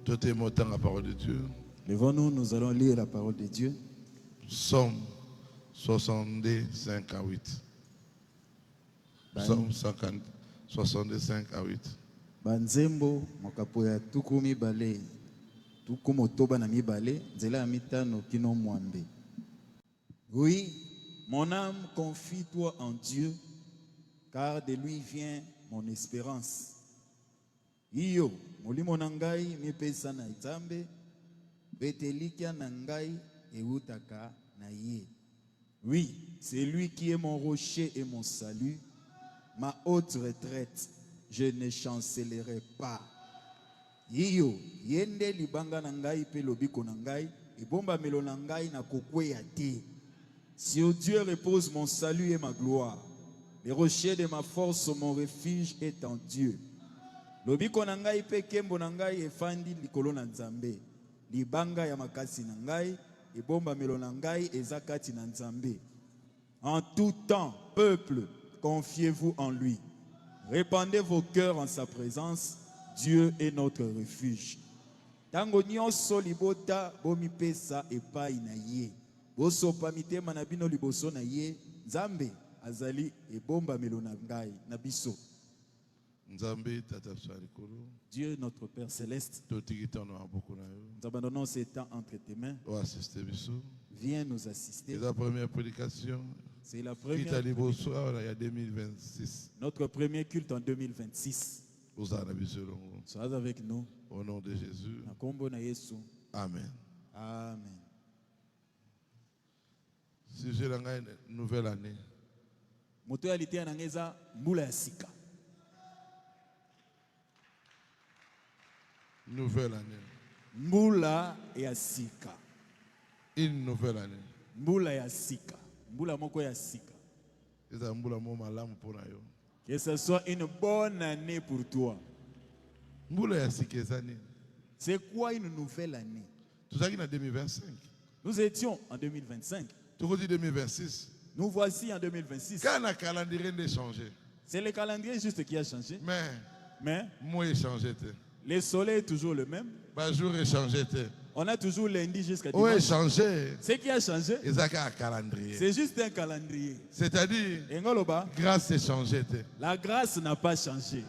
Tout est montant la parole de Dieu. Levons-nous, nous allons lire la parole de Dieu. Psaume 65 à 8. Psaume 65 à 8. Banzembo mokapoya tukumi bale tukumo toba na mibale nzela ya mitano kino mwambe. Oui, mon âme confie-toi en Dieu, car de lui vient mon espérance. Iyo molimo na ngai mipesa na Nzambe, betelikia na ngai eutaka na ye. Oui, c'est lui qui est mon rocher et mon salut, ma haute retraite. Je ne chancellerai pas. Iyo yende libanga na ngai pe lobiko na ngai, ebomba melo na ngai na kokweya te. Sur Dieu repose mon salut et ma gloire. Le rocher de ma force, mon refuge est en Dieu. Lobiko na ngai pe kembo na ngai efandi likolo na Nzambe. Libanga ya makasi na ngai, ebomba melo na ngai ezakati na Nzambe. En tout temps, peuple, confiez-vous en lui. Répandez vos cœurs en sa présence. Dieu est notre refuge. Tango nyonso libota bomi pesa epai na ye. Boso pamitema na bino liboso na ye. Nzambe azali ebomba melo na ngai na biso. Nzambe tata salikolo. Dieu notre Père céleste. Nous abandonnons ces temps entre tes mains. Viens nous assister. C'est la première prédication. C'est la première. Il y a 2026. Notre premier culte en 2026. Sois avec nous. Au nom de Jésus. Amen. Amen. Si j'ai une nouvelle année. Nouvelle année. Mbula ya sika. Une nouvelle année. Mbula ya sika. Mbula moko ya sika. Que ce soit une bonne année pour toi. C'est quoi une nouvelle année? Nous étions en 2025. 2026. Nous voici en 2026. Quand le calendrier a changé. C'est le calendrier juste qui a changé. Mais moi j'ai changé. Le soleil est toujours le même. Jour est changé. On a toujours lundi jusqu'à dimanche. Oui, changé. Ce qui a changé, c'est juste un calendrier. C'est-à-dire, grâce est changée. La grâce n'a pas changé.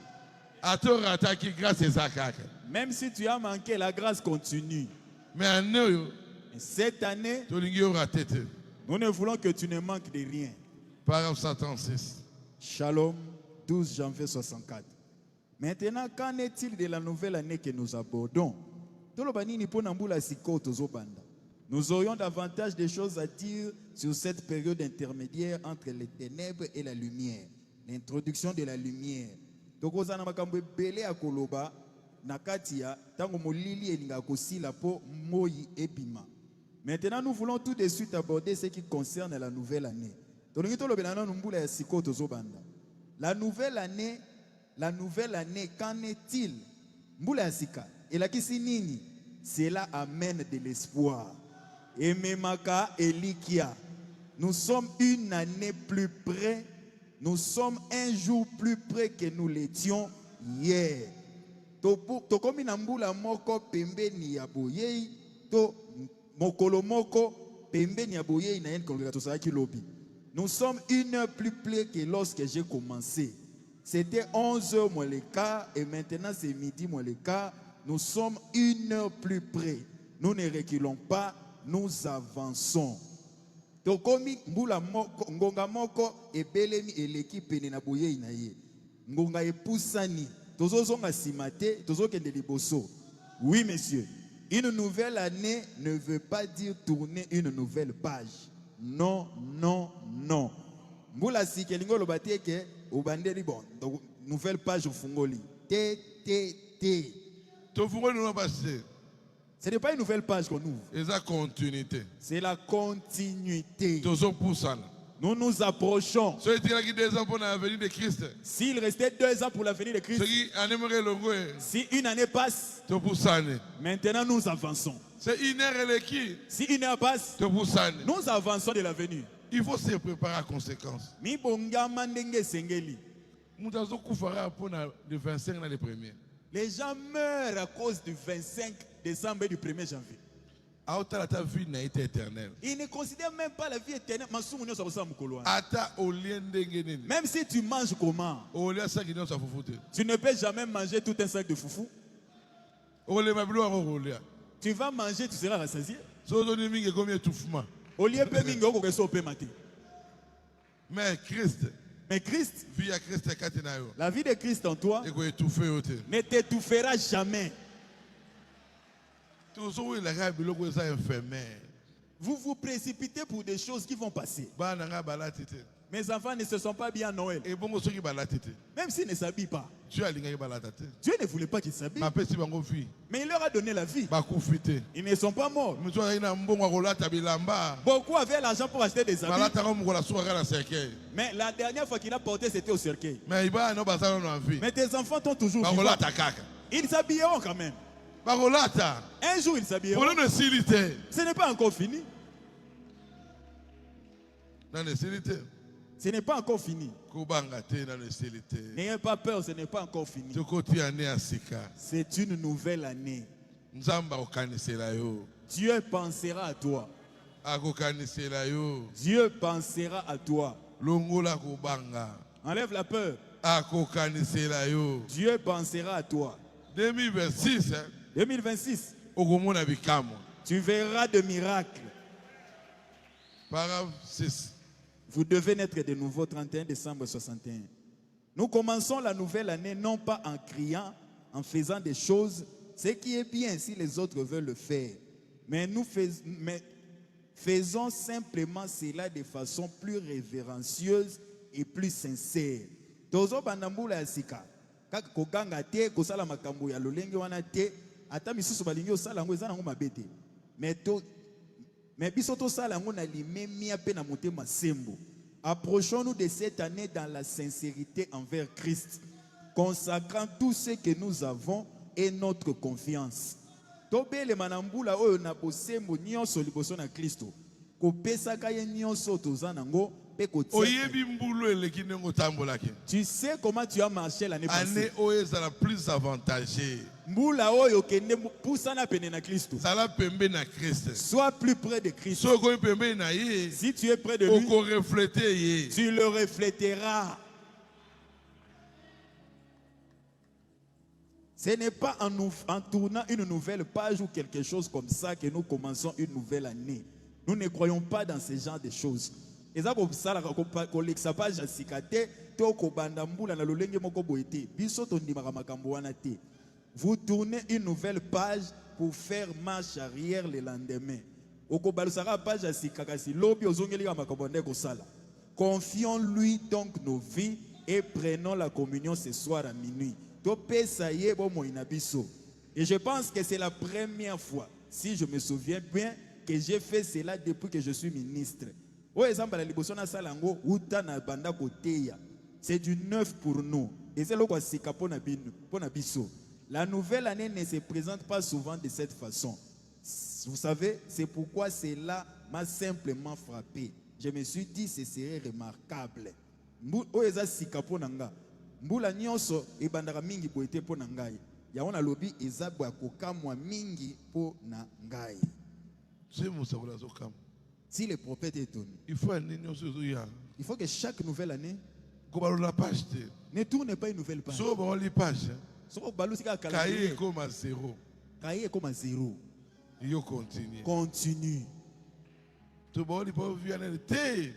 Même si tu as manqué, la grâce continue. Mais cette année, nous ne voulons que tu ne manques de rien. Paragraphe 136. Shalom, 12 janvier 64. Maintenant, qu'en est-il de la nouvelle année que nous abordons? Nous aurions davantage de choses à dire sur cette période intermédiaire entre les ténèbres et la lumière. L'introduction de la lumière. Maintenant, nous voulons tout de suite aborder ce qui concerne la nouvelle année. La nouvelle année, qu'en est-il? Cela amène de l'espoir. Et Memaka Elikia, nous sommes une année plus près, nous sommes un jour plus près que nous l'étions hier. Tokomi na mbula moko pembeni ya boyei, to mokolo moko pembeni ya boyei na yen congrégateur kilobi. Nous sommes une heure plus près que lorsque j'ai commencé. C'était 11h moins le quart et maintenant c'est midi moins le quart. Nous sommes une heure plus près. Nous ne reculons pas, nous avançons. Tokomi mbula moko ngonga moko ebelemi eleki pene na boye inaye. Ngonga epusani. Tozozonga simate, tozokende liboso. Oui monsieur, une nouvelle année ne veut pas dire tourner une nouvelle page. Non, non, non. Mbula sikelingo lobate ke obandeli bon. Donc nouvelle page fungoli. T. Ce n'est pas une nouvelle page qu'on ouvre. C'est la continuité. C'est la continuité. Nous nous approchons. S'il restait 2 ans pour la venue de Christ, si une année passe, maintenant nous avançons. Si une heure passe, nous avançons de la venue. Il faut se préparer à conséquence. Les gens meurent à cause du 25 décembre et du 1er janvier. Aota ta vie n'a été éternelle. Ils ne considèrent même pas la vie éternelle. Ata olien dengenini. Même si tu manges comment, Olia sakino sa fufute. tu ne peux jamais manger tout un sac de foufou. Ole mablo ngo olia. Tu vas manger, tu seras rassasié. So doni mingi combien touffement. Au lieu de mingi oko keso pe matin. Mais Christ, Mais Christ, vie à Christ katina yo. la vie de Christ en toi Et ko étouffer yote. ne t'étouffera jamais. Toujours il a biloko ça infirmière. Vous vous précipitez pour des choses qui vont passer. Bana nga balatite. Mes enfants ne se sont pas bien à Noël. Et bongo soki balatite. Même s'ils ne s'habillent pas. Dieu a linga balatate. Dieu ne voulait pas qu'ils s'habillent. Ma pesi bango vie. Mais il leur a donné la vie. Ba kufite. Ils ne sont pas morts. Mutu ina mbongo kolata bilamba. Beaucoup avaient l'argent pour acheter des habits. Balata ko mukola suka na cercueil. Mais la dernière fois qu'il a porté, c'était au cercueil. Mais iba no basalo no vie. Mais tes enfants t'ont toujours vivants. Bakolata kaka. Ils s'habilleront quand même. Bakolata. Un jour, ils s'habilleront. Pour le silité. Ce n'est pas encore fini. Dans le silité. Ce n'est pas encore fini. Kubanga te dans le silité. N'ayez pas peur, ce n'est pas encore fini. Tokoti ane asika. C'est une nouvelle année. Nzamba okanisela yo. Dieu pensera à toi. Akokanisela yo. Dieu pensera à toi. Longola kubanga. Enlève la peur. Akokanisela yo. Dieu pensera à toi. 2026 hein. 2026, Okomona bikamo. tu verras de miracles. Paragraphe 6. Vous devez naître de nouveau 31 décembre 61. Nous commençons la nouvelle année non pas en criant, en faisant des choses, ce qui est bien si les autres veulent le faire. Mais faisons simplement cela de façon plus révérencieuse et plus sincère. Tozo bandambula ya sika. Kaka kokanga te kosala makambo ya lolenge wana te ata misusu balingi osala ngo eza nango mabete. Mais biso tosala ngo na limemia pe na motema sembo. Approchons-nous de cette année dans la sincérité envers Christ, consacrant tout ce que nous avons et notre confiance. Tobele manambula oyo na bosembo nyonso liboso na Kristo. Kopesaka ye nyonso toza nango pe kotia. Oyebi mbulu eleki nengo tambolaki. Tu sais comment tu as marché l'année passée. Année oyo la plus avantagée. Mbula oyo kende pusana pene na Kristo. Sala pembe na Christ. Sois plus près de Christ. Soko pembe na ye. Si tu es près de lui, Oko refléter ye. tu le refléteras. Ce n'est pas en tournant une nouvelle page ou quelque chose comme ça que nous commençons une nouvelle année. Nous ne croyons pas dans ce genre de choses. Vous tournez une nouvelle page pour faire marche arrière le lendemain. Confions-lui donc nos vies et prenons la communion ce soir à minuit. Et je pense que c'est la première fois, si je me souviens bien, que j'ai fait cela depuis que je suis ministre. C'est du neuf pour nous. Et c'est la nouvelle année ne se présente pas souvent de cette façon. Vous savez, c'est pourquoi cela m'a simplement frappé. Je me suis dit, ce serait remarquable. Mbula nyonso ebandaka mingi boete po na ngai. Ya wana lobi ezabwa kokamwa mingi po na ngai. Si le prophète est étonné, il faut que chaque nouvelle année ne tourne pas une nouvelle page. Cahier comme à zéro. Cahier comme à zéro. Continue.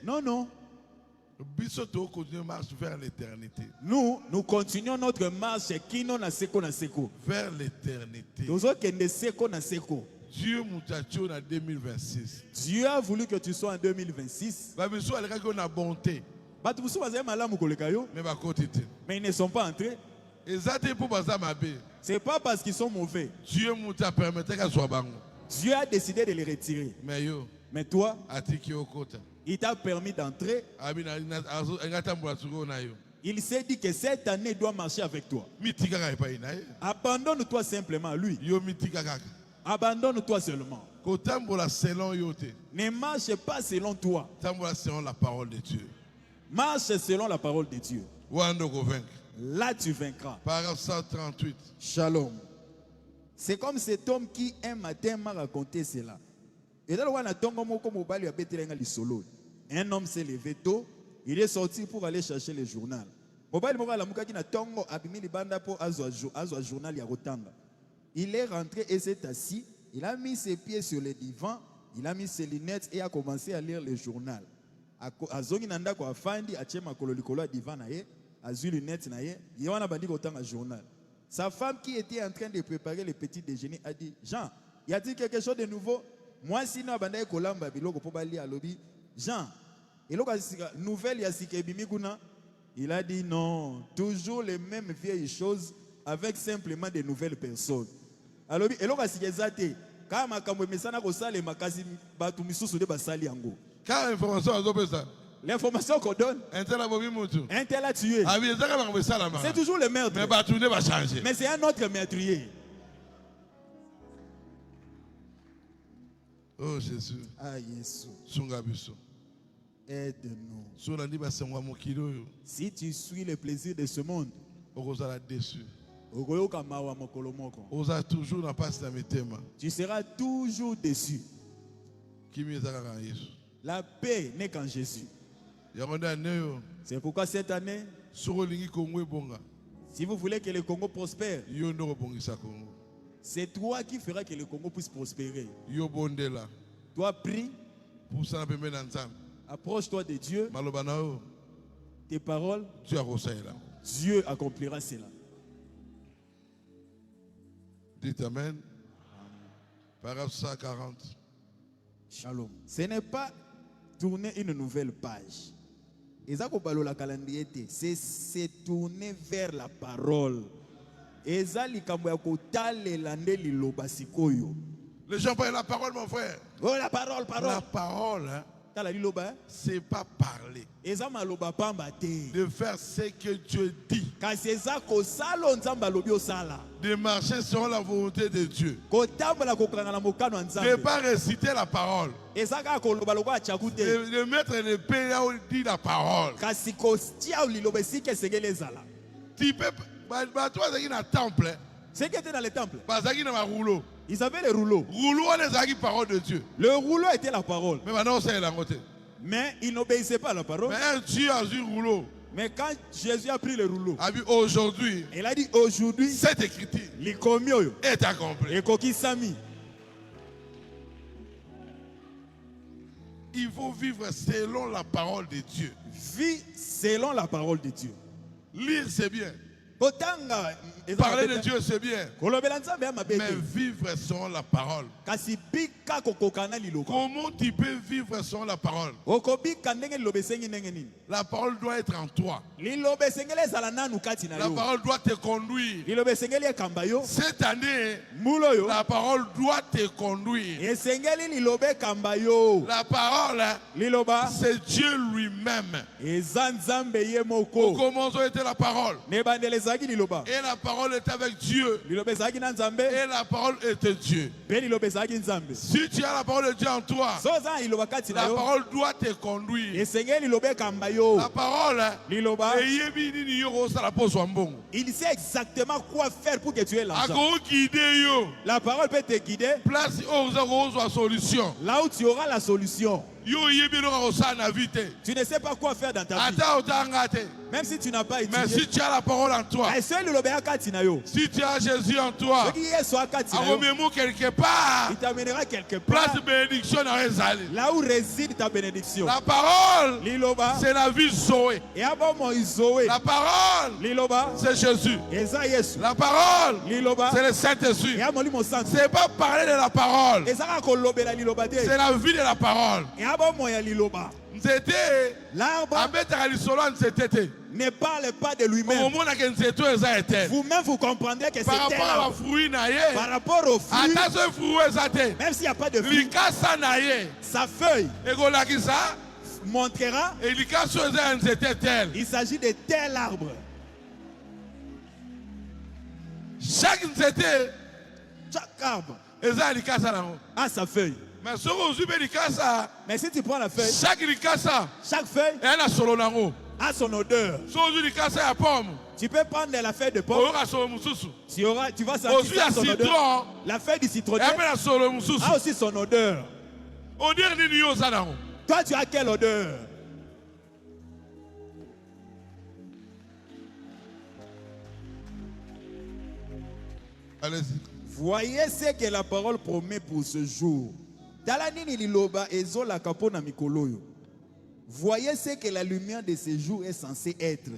Non, non. Vers l'éternité. Nous continuons notre marche vers l'éternité. Dieu en 2026. Dieu a voulu que tu sois en 2026. Mais ils ne sont pas entrés. C'est pas parce qu'ils sont mauvais. Dieu a décidé de les retirer. Mais toi, il t'a permis d'entrer. Il s'est dit que cette année doit marcher avec toi. Abandonne-toi simplement à lui. Abandonne-toi seulement. Ne marche pas selon toi. Selon la parole de Dieu. Marche selon la parole de Dieu. là tu vaincras. Paragraphe 138. Shalom. C'est comme cet homme qui un matin m'a raconté cela. Et dans un homme s'est levé tôt, il est sorti pour aller chercher le journal. Il est rentré et s'est assis. Il a mis ses pieds sur le divan, il a mis ses lunettes et a commencé à lire le journal. Sa femme qui était en train de préparer le petit déjeuner a dit, Jean, y a-t-il quelque chose de nouveau? Moi, sinon, Jean, nouvelle il a dit non, toujours les mêmes vieilles choses avec simplement de nouvelles personnes. Alors, Quelle information l'information qu'on donne, un tel a tué. C'est toujours le meurtre. Mais c'est un autre meurtrier. Oh Jésus. Ah Jésus. Sungabiso. Aide-nous. Si tu suis le plaisir de ce monde, tu seras toujours déçu. La paix n'est qu'en Jésus. C'est pourquoi cette année, si vous voulez que le Congo prospère, c'est toi qui feras que le Congo puisse prospérer. Toi prie, approche-toi de Dieu, tes paroles, Dieu accomplira cela. Dites Amen. Paragraphe 140. Shalom. Ce n'est pas tourner une nouvelle page. C'est tourner vers la parole. Les gens parlent la parole, mon frère. Oh, la parole. La parole, hein, c'est pas parler. De faire ce que Dieu dit. De marcher selon la volonté de Dieu. De ne pas réciter la parole. De mettre le paix là où il dit la parole. Tu peux, toi, tu es dans le temple. Ceux qui étaient dans le temple, ils avaient les rouleaux. Parole de Dieu. Le rouleau était la parole. Mais maintenant, c'est la côté. Mais ils n'obéissaient pas à la parole. Mais un Dieu a eu rouleau. Mais quand Jésus a pris le rouleau, aujourd'hui, il a dit aujourd'hui, cette écriture est accomplie. Il faut vivre selon la parole de Dieu. Vis selon la parole de Dieu. Lire, c'est bien. Parler de Dieu, c'est bien. Mais vivre selon la parole. Comment tu peux vivre selon la parole? La parole doit être en toi. La parole doit te conduire. Cette année, la parole doit te conduire. La parole, c'est Dieu lui-même. Au commencement était la parole. Et la parole est avec Dieu. Et la parole était Dieu. Si tu as la parole de Dieu en toi, la parole doit te conduire. La parole, il sait exactement quoi faire pour que tu aies l'argent. La parole peut te guider là où tu auras la solution. Tu ne sais pas quoi faire dans ta vie. Même si tu n'as pas étudié. Mais si tu as la parole en toi, si tu as Jésus en toi, quelque part, il t'amènera quelque part là où réside ta bénédiction. La parole, c'est la vie Zoé. La parole, c'est Jésus. La parole, c'est le Saint-Esprit. C'est pas parler de la parole, c'est la vie de la parole. L'arbre ne parle pas de lui-même. Vous-même vous comprendrez que c'est par rapport aux fruits, même s'il n'y a pas de fruits, sa feuille montrera il s'agit de tel arbre. Chaque arbre a sa feuille. Mais si tu prends la feuille, chaque feuille a son odeur. Tu peux prendre la feuille de pomme. Tu vas sentir son odeur. La feuille du citronnier a aussi son odeur. Toi, tu as quelle odeur? Allez-y. Voyez ce que la parole promet pour ce jour. Voyez ce que la lumière de ce jour est censée être.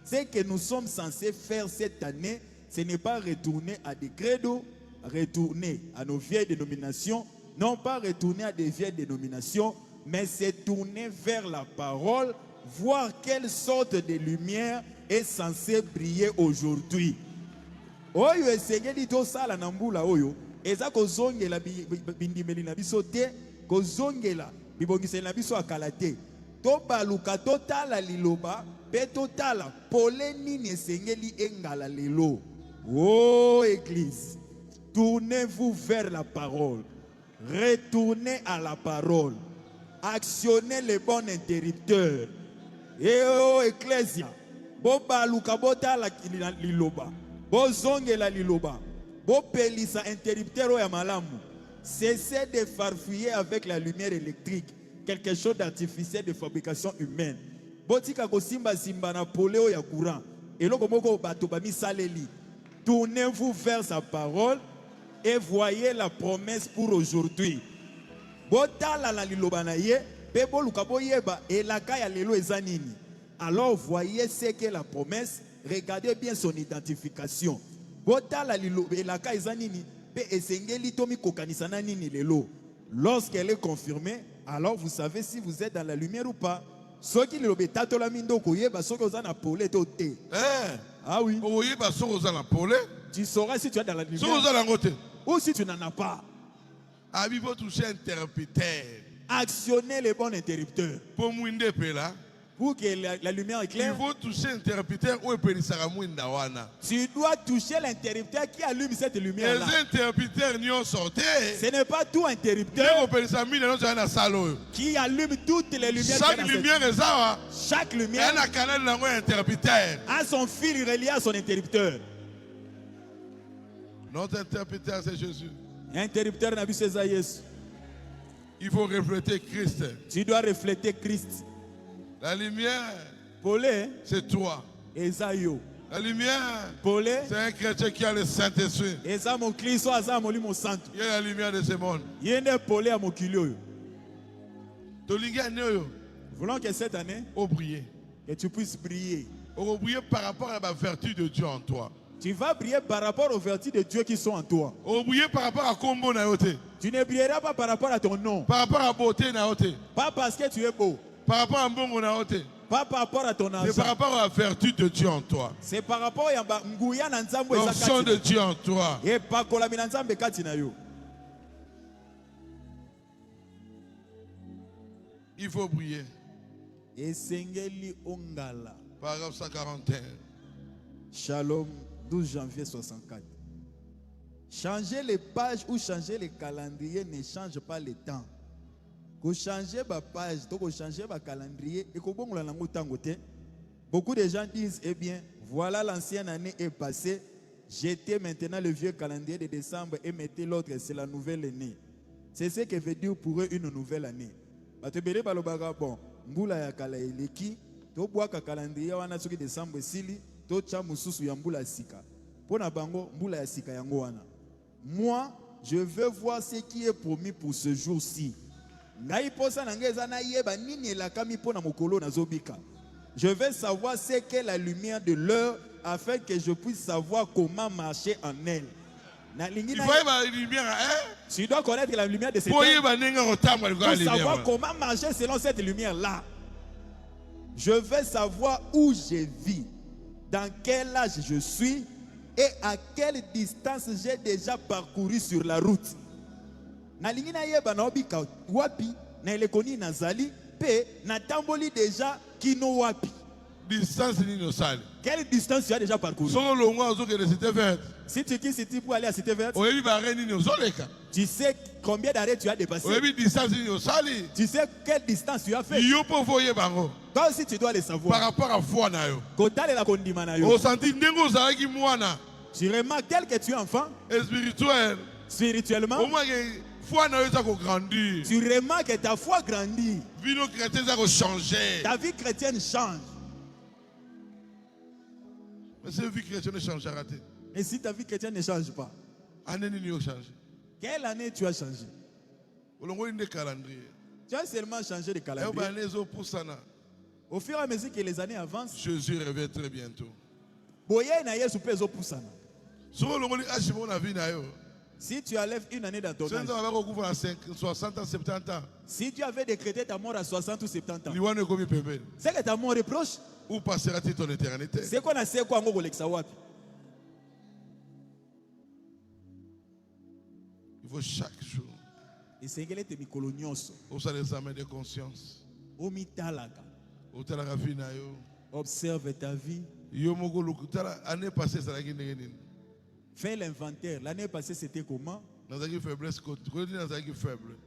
Ce que nous sommes censés faire cette année, ce n'est pas retourner à des credos, retourner à nos vieilles dénominations, non pas retourner à des vieilles dénominations, mais c'est tourner vers la parole, voir quelle sorte de lumière est censée briller aujourd'hui. Oyo esengeli to sala na mbula oyo eza kozongela bindimeli na biso te, kozongela bibongiseli na biso akala te, to baluka totala liloba pe totala pole nini esengeli engala lelo. Oh église, tournez-vous vers la parole, retournez à la parole, actionnez les bons interrupteurs. Et oh ecclésia, bo baluka botala liloba, bo zongela liloba, bo pelisa interrupteur ya malamu. Cessez de farfouiller avec la lumière électrique, quelque chose d'artificiel de fabrication humaine. Botika ko simba simba na poleo ya courant. Eloko moko bato ba misaleli. Tournez-vous vers sa parole et voyez la promesse pour aujourd'hui. Botala la liloba na ye. Alors voyez ce qu'est la promesse, regardez bien son identification. Lorsqu'elle est confirmée, alors vous savez si vous êtes dans la lumière ou pas. Ah oui. Tu sauras si tu es dans la lumière ou si tu n'en as pas. Actionnez les bons interrupteurs. Pour que la lumière éclaire. Il faut toucher l'interrupteur ou tu dois toucher l'interrupteur qui allume cette lumière-là. Les interrupteurs n'y ont sorti. Ce n'est pas tout interrupteur qui allume toutes les lumières. Chaque lumière a son fil relié à son interrupteur. Notre interrupteur, c'est Jésus. Interrupteur n'a vu César Jésus. Il faut refléter Christ. Tu dois refléter Christ. La lumière, c'est toi. La lumière, c'est un chrétien qui a le Saint-Esprit. Il y a la lumière de ce monde. Voulons que cette année, que tu puisses briller. Briller par rapport à la vertu de Dieu en toi. Tu vas briller par rapport aux vertus de Dieu qui sont en toi. Briller par rapport à Kombo Naote. Tu ne brilleras pas par rapport à ton nom. Par rapport à beauté Naote. Pas parce que tu es beau. Par rapport à Mbongo Naote. Pas par rapport à ton argent. C'est par rapport à la vertu de Dieu en toi. C'est par rapport à l'onction de Dieu en toi. Il faut briller. Paragraphe 141. Shalom, 12 janvier 64. Changer les pages ou changer les calendriers ne change pas le temps. Ko changer ma page, ko changer ma calendrier et ko bongola nango tango te. Beaucoup de gens disent eh bien, voilà l'ancienne année est passée, jetez maintenant le vieux calendrier de décembre et mettez l'autre, c'est la nouvelle année. C'est ce que veut dire pour eux une nouvelle année. Batebele balobaga bon, mbula ya kala eleki, to boaka calendrier wana soki décembre sili, to cha mususu ya mbula sika. Pona bango mbula ya sika yango wana. Moi, je veux voir ce qui est promis pour ce jour-ci. Je veux savoir ce qu'est la lumière de l'heure afin que je puisse savoir comment marcher en elle. Tu dois connaître la lumière de cette heure pour savoir comment marcher selon cette lumière-là. Je veux savoir où je vis, dans quel âge je suis et à quelle distance j'ai déjà parcouru sur la route. Nalingi na yeba na obika wapi na elekoni nazali pe na tamboli déjà kino wapi. Distance ni no sale. Quelle distance tu as déjà parcouru? Si tu quittes City pour aller à Cité Verte, tu sais combien d'arrêts tu as dépassé. Tu sais quelle distance tu as fait. Toi aussi tu dois le savoir. Par rapport à foi, tu remarques tel que tu es enfant, spirituellement, tu remarques que ta foi grandit. Ta vie chrétienne change. Mais si la vie chrétienne ne changera pas. Et si ta vie chrétienne ne change pas, quelle année tu as changé? Tu as seulement changé de calendrier. Au fur et à mesure que les années avancent, Jésus revient très bientôt. Si tu enlèves une année dans ton âge, 60 ans, 70 ans, si tu avais décrété ta mort à 60 ou 70 ans, c'est que ta mort est proche. Où passera-t-il ton éternité? C'est qu'on a sait quoi ngo kolekisa wapi. Il faut chaque jour. Et c'est qu'elle était mikolo nyonso. Où ça les examens de conscience? Omitalaka. Où tu as la vie na yo? Observe ta vie. Yo moko année passée ça la gine. Fais l'inventaire. L'année passée c'était comment? Dans une faiblesse faible.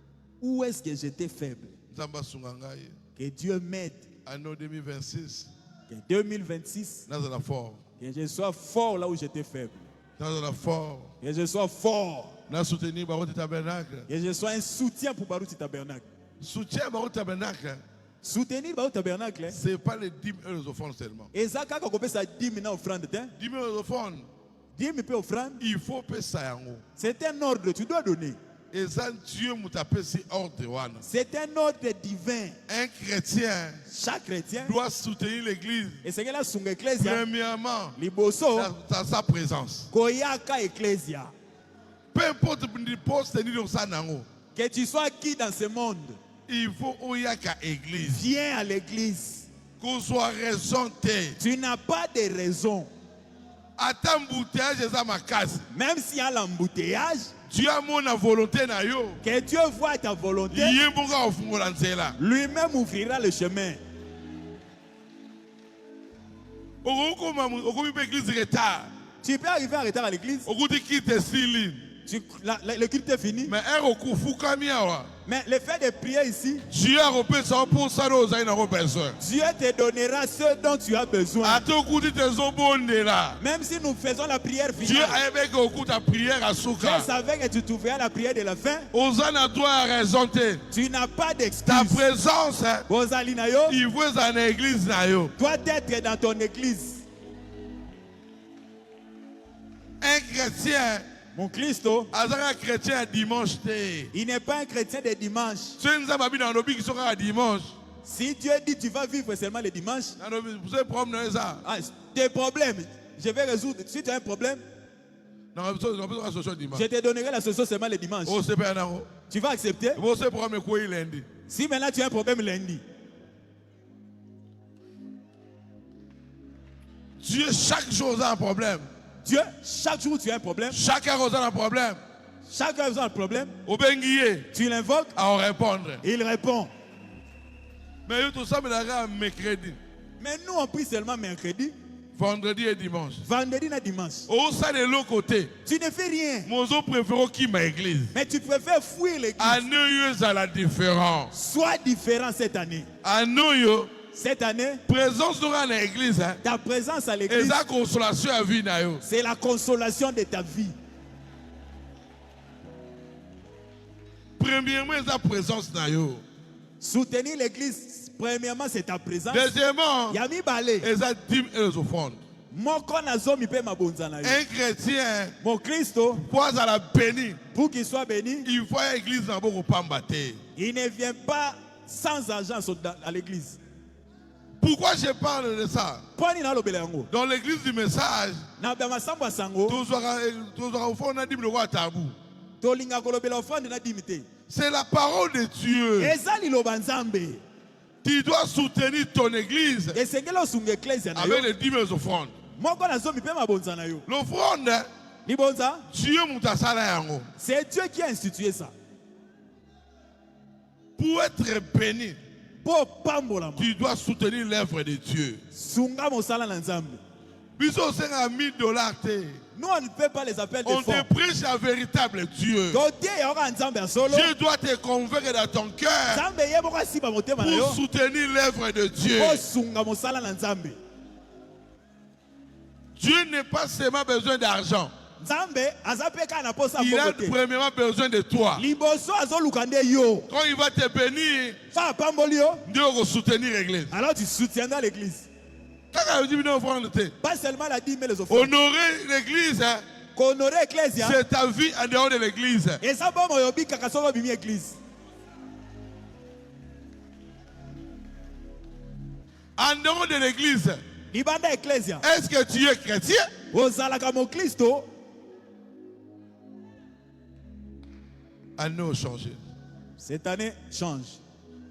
Où est-ce que j'étais faible? Que Dieu m'aide. Année 2026. Que 2026, que je sois fort là où j'étais faible. Que je sois fort. Que je sois un soutien pour Barouti Tabernacle. Soutien Barouti Tabernacle. Soutenir Barouti Tabernacle. Ce n'est pas les dîmes et les offrandes seulement. Et ça, quand on peut ça 10 000 offrandes, 10 000 offrandes. 10 000 offrandes. Il faut payer ça. C'est un ordre, tu dois donner. C'est un ordre divin. Un chrétien, chaque chrétien doit soutenir l'église. Et c'est là son église. Premièrement, dans sa présence. Peu importe le poste que tu sois qui dans ce monde, il faut l'église. Viens à l'église. Qu'on soit raison. Tu n'as pas de raison. Même s'il y a l'embouteillage, Dieu a mon volonté. Que Dieu voit ta volonté. Lui-même ouvrira le chemin. Tu peux arriver en retard à l'église. Le culte est fini. Mais le fait de prier ici, Dieu te donnera ce dont tu as besoin. Même si nous faisons la prière finale, Dieu savait que tu trouveras la prière de la fin. Tu n'as pas d'excuse. Ta présence, il faut en église, doit être dans ton église. Un chrétien, mon Christo, un chrétien dimanche. Il n'est pas un chrétien de dimanche. Si Dieu dit tu vas vivre seulement le dimanche, des problèmes, je vais résoudre. Si tu as un problème, je te donnerai la solution seulement le dimanche. Tu vas accepter? Si maintenant tu as un problème lundi, Dieu chaque jour a un problème. Dieu, chaque jour tu as un problème. Chaque heure a un problème. Chaque heure a un problème. Tu l'invoques. À répondre. Il répond. Mais tout ça, mercredi. Mais nous on prie seulement mercredi. Vendredi et dimanche. Vendredi et dimanche. Au sein de l'autre côté. Tu ne fais rien. Mon préfère qui m'a église. Mais tu préfères fuir l'église. À nous, à la différence. Sois différent cette année. À nous, cette année, présence à l'église, ta présence à l'église, c'est la consolation de ta vie. Premièrement, la présence. Soutenir l'église, premièrement, c'est ta présence. Deuxièmement, il y a mis balai. Un chrétien, mon Christo, pour qu'il soit béni, il faut l'église. Il ne vient pas sans argent à l'église. Pourquoi je parle de ça? Dans l'église du message, c'est la parole de Dieu. Tu dois soutenir ton église avec les 10 000 offrandes. L'offrande, c'est Dieu qui a institué ça. Pour être béni, tu dois soutenir l'œuvre de Dieu. $1000. Nous, on ne peut pas les appeler de on fond. te prêche un véritable Dieu. Dieu doit te convaincre dans ton cœur pour soutenir l'œuvre de Dieu. Dieu n'a pas seulement besoin d'argent. Il a premièrement besoin de toi. Quand il va te bénir, Dieu va soutenir l'église. Alors tu soutiendras l'église. Pas seulement la dîme mais les offrandes. Honorer l'église, l'ecclésia, c'est ta vie en dehors de l'église. Et ça bon église. En dehors de l'église, est-ce que tu es chrétien? Anneau changé. Cette année change.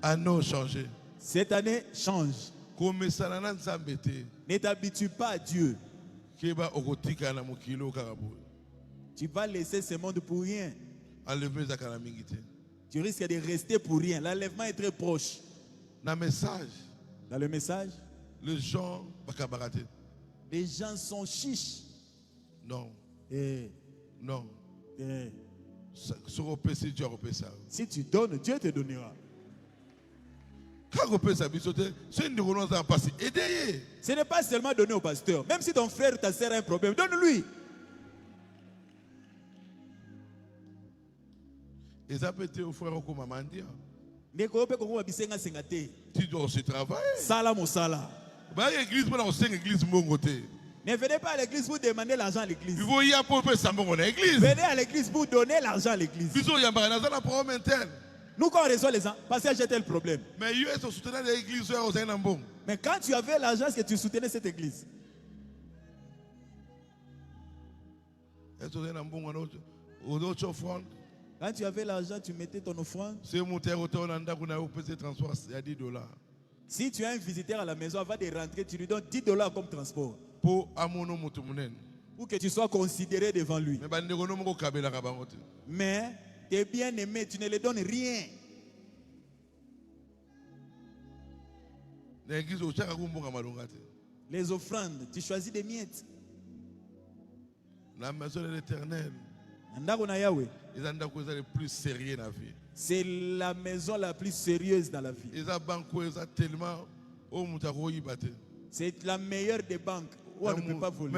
Anneau changé. Cette année change. Ne t'habitue pas à Dieu. Tu vas laisser ce monde pour rien. Tu risques de rester pour rien. L'enlèvement est très proche. Dans le message, les gens sont chiches. Non. Eh. Non. Eh. Si tu donnes, Dieu te donnera. Ce n'est pas seulement donner au pasteur. Même si ton frère ou ta sœur a un problème, donne-lui. Tu dois aussi travailler. Ne venez pas à l'église pour demander l'argent à l'église. Venez à l'église pour donner l'argent à l'église. Nous, quand on reçoit les gens, parce que j'ai tel problème. Mais quand tu avais l'argent, est-ce que tu soutenais cette église? Quand tu avais l'argent, tu mettais ton offrande. Si tu as un visiteur à la maison, avant de rentrer, tu lui donnes $10 comme transport. Pour que tu sois considéré devant lui. Mais tes bien-aimés, tu ne les donnes rien. Les offrandes, tu choisis des miettes. La maison de l'Éternel, c'est la maison la plus sérieuse dans la vie. C'est la meilleure des banques où on ne peut pas voler.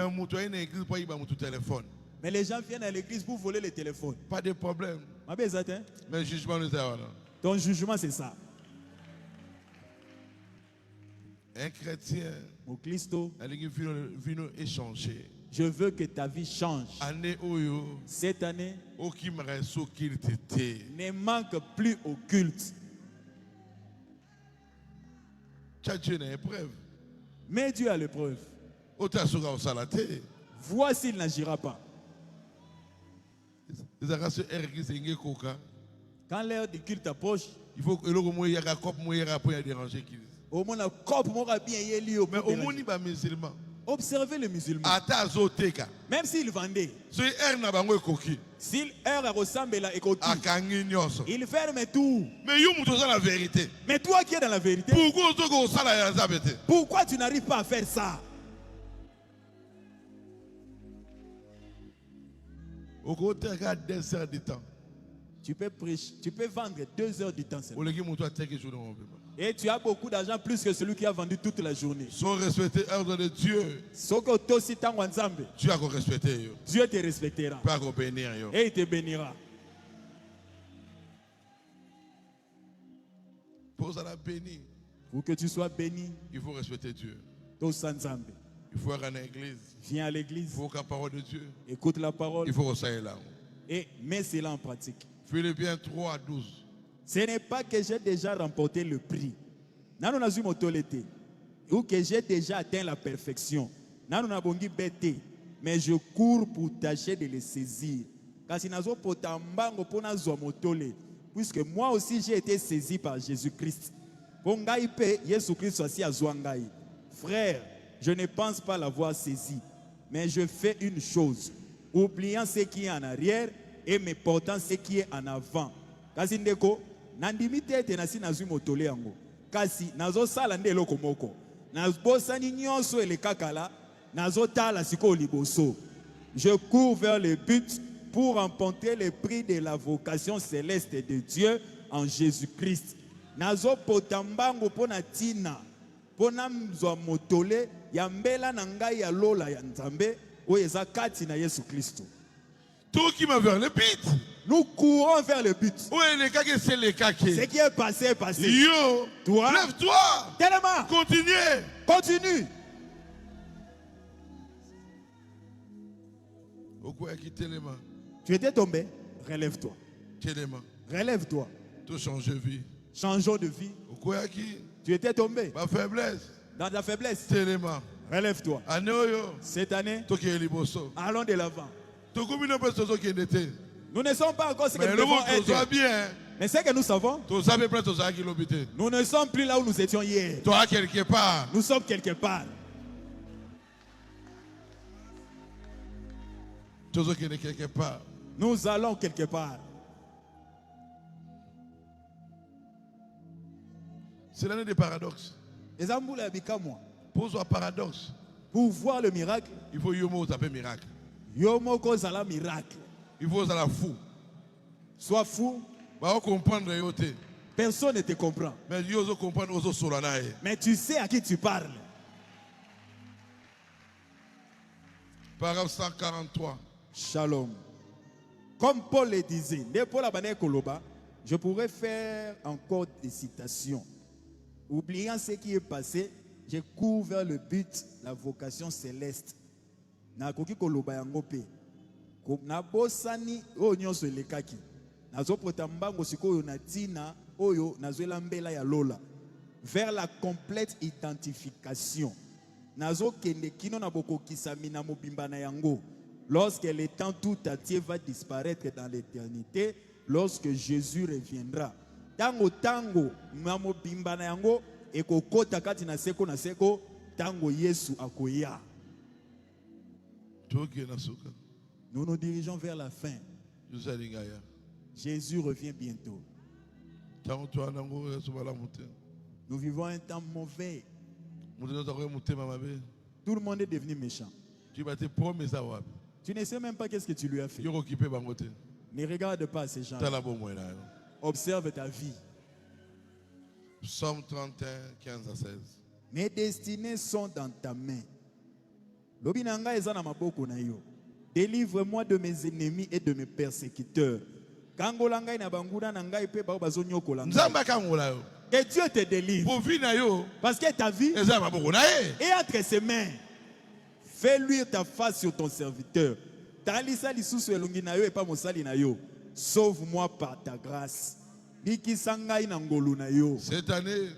Mais les gens viennent à l'église pour voler les téléphones. Pas de problème. Mais le jugement nous a. Ton jugement, c'est ça. Un chrétien, je veux que ta vie change. Cette année, ne manque plus au culte. Mais Dieu a l'épreuve. Vois s'il n'agira pas. Quand l'heure du culte approche, il faut que au moins la coupe m'aura bien lié. Mais au moins il musulman. Observez les musulmans. Même s'ils vendaient. S'il ressemble à écoute, il ferme tout. Mais toi qui es dans la vérité, pourquoi tu n'arrives pas à faire ça? Tu peux prêcher, tu peux vendre 2 heures du temps seulement. Et tu as beaucoup d'argent plus que celui qui a vendu toute la journée. Sans respecter l'ordre de Dieu, tu as respecté. Dieu te respectera. Et il te bénira. Pour que tu sois béni, il faut respecter Dieu. Il faut aller à l'église. Viens à l'église. Il faut la parole de Dieu. Écoute la parole. Il faut ressayer là. Et mets cela en pratique. Philippiens 3:12. Ce n'est pas que j'ai déjà remporté le prix. Ou que j'ai déjà atteint la perfection. Mais je cours pour tâcher de les saisir. Puisque moi aussi j'ai été saisi par Jésus-Christ. Frère, je ne pense pas l'avoir saisi. Mais je fais une chose. Oubliant ce qui est en arrière et me portant ce qui est en avant. Kasi ndeko, nandimite ete nasi nazui motole yango. Kasi nazo sala nde eloko moko. Nazbosani nyonso elekakala, Je cours vers le but pour remporter le prix de la vocation céleste de Dieu en Jésus-Christ. Nazo potambango pona tina pona mzwa motole ya mbela na ngai ya lola ya Nzambe oyo eza kati na Yesu Kristo. Tout qui va vers le but. Nous courons vers le but. Ce qui est passé est passé. Yo, toi, lève-toi. Tellement. Continue. Continue. Tu étais tombé, relève-toi. Relève-toi. Changeons de vie. Tu étais tombé. Dans ta faiblesse. Relève-toi. Cette année, allons de l'avant. Nous ne sommes pas encore ce que nous devons être. Mais ce que nous savons, nous ne sommes plus là où nous étions hier. Quelque part. Nous sommes quelque part. Nous allons quelque part. C'est l'année des paradoxes. Pour voir paradoxe. Pour voir le miracle, il faut yomo taper miracle. Yomo kozala miracle. Il faut être fou. Sois fou. Personne ne te comprend. Mais tu sais à qui tu parles. Paragraphe 143. Shalom. Comme Paul le disait, je pourrais faire encore des citations. Oubliant ce qui est passé, je cours vers le but, la vocation céleste. Nakoki koloba yango pe. Na bosani o nyonso elekaki. Nazo potambango sikoyo na tina oyo nazoela mbela ya lola. Vers la complète identification. Nazo kende kino na bokokisa mina mobimba na yango. Lorsque le temps tout entier va disparaître dans l'éternité, lorsque Jésus reviendra. Tango tango mamo bimba na yango ekokota kati na seko tango Yesu akoya. Nous nous dirigeons vers la fin. Jésus revient bientôt. Nous vivons un temps mauvais. Tout le monde est devenu méchant. Tu ne sais même pas qu'est-ce que tu lui as fait. Ne regarde pas ces gens. Observe ta vie. Psaume 31, 15 à 16. Mes destinées sont dans ta main. Délivre-moi de mes ennemis et de mes persécuteurs. Que Dieu te délivre. Parce que ta vie est entre ses mains. Fais luire ta face sur ton serviteur. Sauve-moi par ta grâce. Cette année,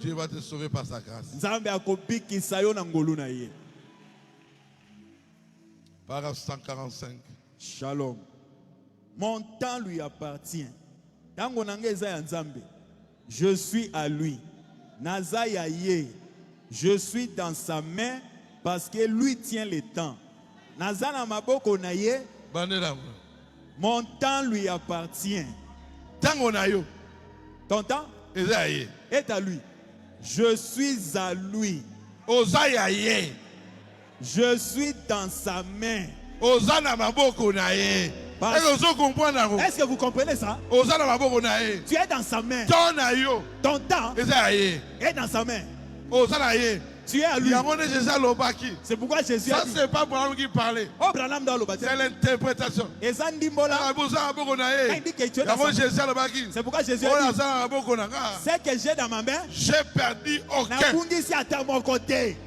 Dieu va te sauver par sa grâce. Paragraphe 145. Shalom. Mon temps lui appartient. Je suis à lui. Nazayaye. Je suis dans sa main parce que lui tient le temps. Nazana maboko naye. Mon temps lui appartient. Ton temps est à lui. Je suis à lui. Je suis dans sa main. Est-ce que vous comprenez ça? Tu es dans sa main. Ton temps est dans sa main. Tu es à lui. C'est pourquoi Jésus a dit. Ça, c'est pas Branham qui parlait. C'est l'interprétation. C'est pourquoi Jésus a dit. Ce que j'ai dans ma main, j'ai perdu aucun.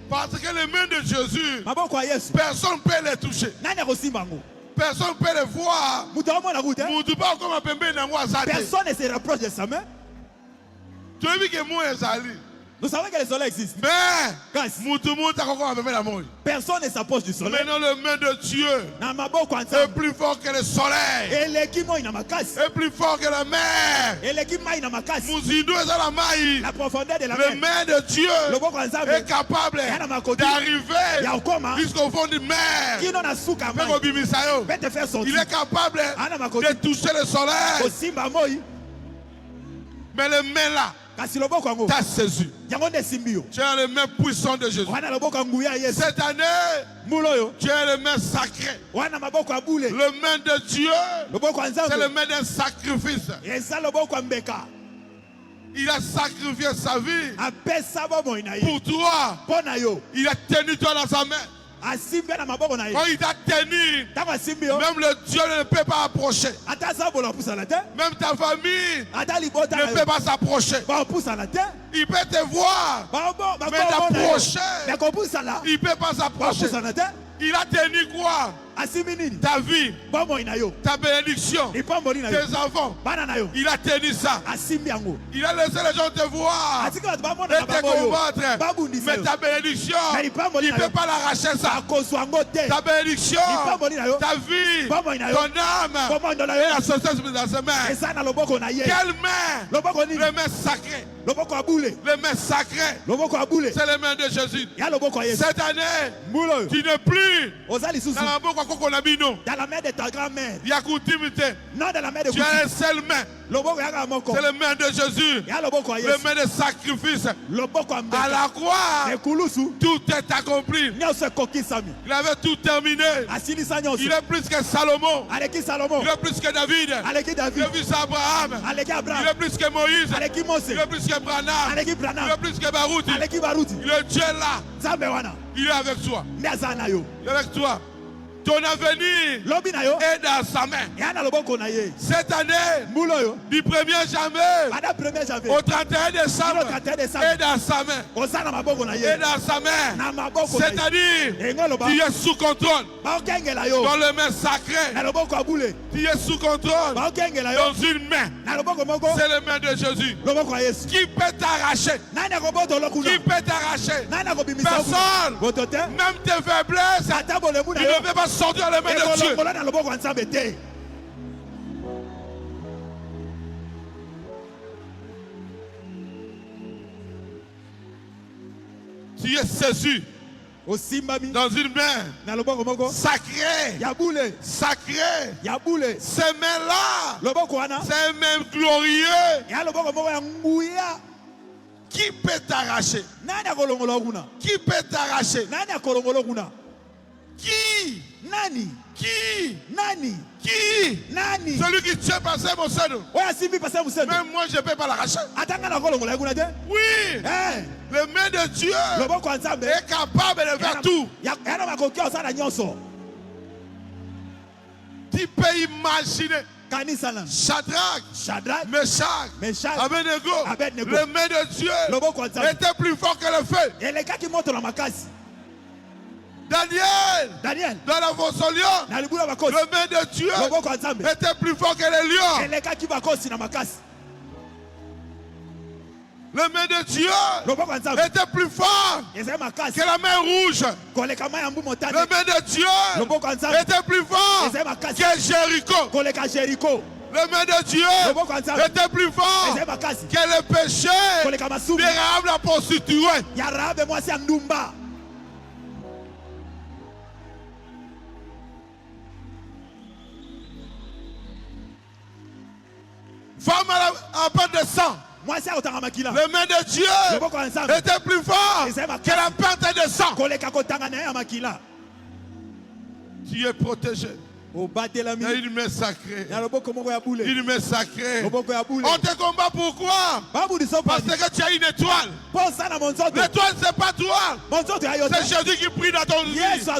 Parce que les mains de Jésus, personne ne peut les toucher. Personne ne peut les voir. Personne ne se rapproche de sa main. Tu as vu que moi, nous savons que le soleil existe. Mais personne ne s'approche du soleil. Maintenant, le main de Dieu est plus fort que le soleil. Est plus fort que la mer. La profondeur de la mer. Le main de Dieu est capable d'arriver jusqu'au fond de mer. Il est capable de toucher le soleil. Mais le main là, T'as saisi. Tu es les mains puissantes de Jésus. Cette année, tu es les mains sacrées. Le main de Dieu, c'est le main d'un sacrifice. Il a sacrifié sa vie pour toi. Il a tenu toi dans sa main. Quand il t'a tenu, même le Dieu ne peut pas approcher. Même ta famille ne peut pas s'approcher. Il peut te voir, mais t'approcher, il ne peut pas s'approcher. Il a tenu quoi? Ta vie, ta bénédiction, tes enfants. Il a tenu ça. Il a laissé les gens te voir et te combattre. Mais ta bénédiction, il ne peut pas l'arracher ça. Ta bénédiction, ta vie, ton âme, et la société dans ses mains. Quelle main? Les mains sacrées. Les mains sacrées. C'est les mains de Jésus. Cette année, tu n'es plus dans la main de ta grand-mère. Non, dans la main de tu as une seule main. C'est la main de Jésus. Le main de sacrifice. À la croix, tout est accompli. Il avait tout terminé. Il est plus que Salomon. Il est plus que David. Il est plus qu'Abraham. Il est plus que Moïse. Il est plus que Branham. Il est plus que Baruti. Il est Dieu là. Il est avec toi. Il est avec toi. Ton avenir est dans sa main. Cette année, du 1er janvier au 31 décembre, est dans sa main. Est dans sa main. C'est-à-dire, tu es sous contrôle. Dans les mains sacrées. Tu es sous contrôle. Dans une main. C'est les mains de Jésus. Qui peut t'arracher? Qui peut t'arracher? Personne. Même tes faiblesses, tu ne peux pas sortir les mains de Dieu. Tu es saisi dans une main sacrée. Sacrée. Ces mains-là, c'est une main glorieux. Qui peut t'arracher? Qui peut t'arracher? Qui? Nani? Qui? Nani? Qui? Nani? Celui qui tient passé mon seno. Même moi je ne peux pas l'arracher. Oui. Le main de Dieu est capable de faire tout. Tu peux imaginer Shadrach, Meshach, Abednego. Le main de Dieu était plus fort que le feu. Daniel, dans la fosse au lion, le main de Dieu était plus fort que les lions. Le main de Dieu était plus fort que la mer rouge. Le main de Dieu était plus fort que Jéricho. Le main de Dieu était plus fort que le péché de Rahab la prostituée. Femme à peine de sang. Le main de Dieu était plus fort que la perte de sang. Tu es protégé. Il y a une main sacrée. Une main sacrée. On te combat pourquoi? Parce que tu as une étoile. L'étoile, c'est pas toi. C'est Jésus qui prie dans ton vie. C'est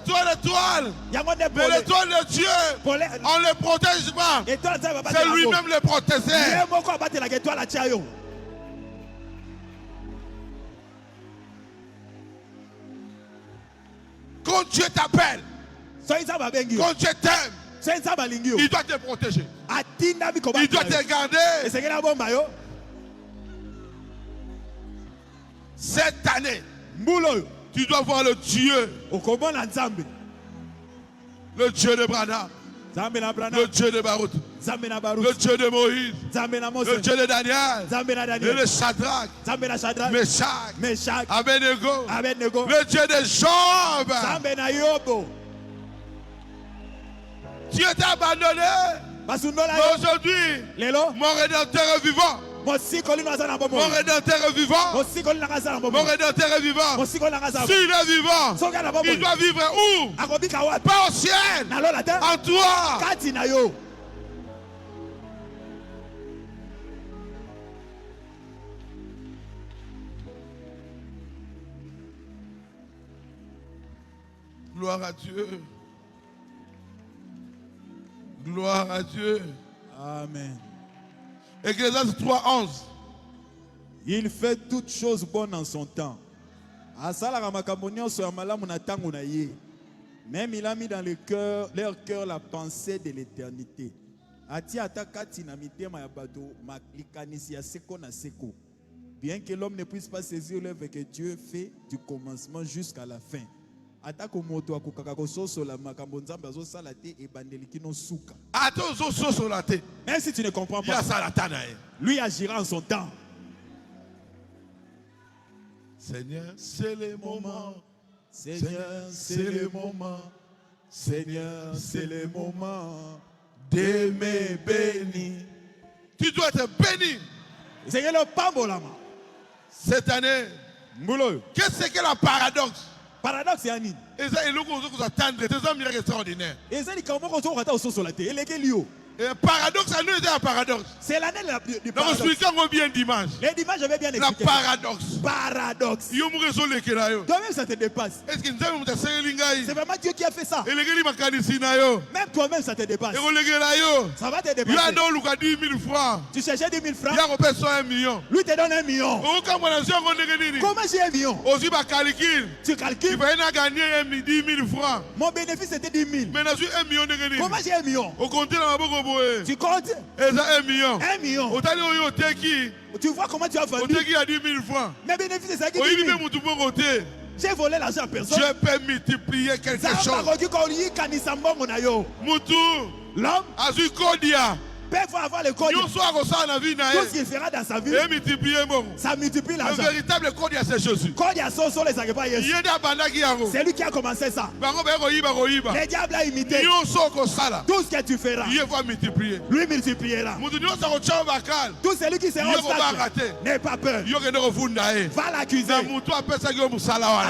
toi l'étoile. Mais l'étoile de Dieu, on ne le protège pas. C'est lui-même le protégé. Quand Dieu t'appelle, quand Dieu t'aime, il doit te protéger. Il doit te garder. Cette année, tu dois voir le Dieu. Le Dieu de Branham. Le Dieu de Baruch. Le Dieu de Moïse. Le Dieu de Daniel. Le Shadrach. Meshach. Abednego. Le Dieu de Job. Dieu t'a abandonné. Mais aujourd'hui, mon Rédempteur est vivant. Mon Rédempteur est vivant. Mon Rédempteur est vivant. S'il est vivant, il doit vivre où? Pas au ciel. En toi. Gloire à Dieu. Gloire à Dieu. Amen. Ecclésiaste 3:11. Il fait toutes choses bonnes en son temps. Même il a mis dans leur cœur la pensée de l'éternité. Bien que l'homme ne puisse pas saisir l'œuvre que Dieu fait du commencement jusqu'à la fin. Même si tu ne comprends pas, lui agira en son temps. Seigneur, c'est le moment. Seigneur, c'est le moment. Seigneur, c'est le moment de me bénir. Tu dois être béni. Cette année, qu'est-ce que le paradoxe? Paradoxe, c'est un nid. Et ça, il faut attendre. C'est un miracle extraordinaire. Et ça, il faut et paradoxe, ça nous est un paradoxe. C'est l'année du paradoxe. Donc, expliquons bien dimanche. Les dimanches, je vais bien expliquer. La paradoxe. Paradoxe. Toi-même, ça te dépasse. Est-ce que c'est vraiment Dieu qui a fait ça. Même toi-même, ça te dépasse. Ça va te dépasser. Tu cherchais 10 000 francs. Lui te donne 1 million. Comment j'ai 1 million? Tu calcules. Mon bénéfice était 10 000. Comment j'ai 1 million? Tu comptes? 1 million. 1 million. Tu vois comment tu as vendu? Mes bénéfices, c'est ça qui dit. J'ai volé l'argent à personne. Je peux multiplier quelque chose. L'homme peut avoir le code. Tout ce qu'il fera dans sa vie, ça multiplie l'argent. Le véritable code, c'est Jésus. C'est lui qui a commencé ça. Le diable a imité. Tout ce que tu feras, lui multipliera. Tout celui qui sera obstacle, n'aie pas peur. Va l'accuser. À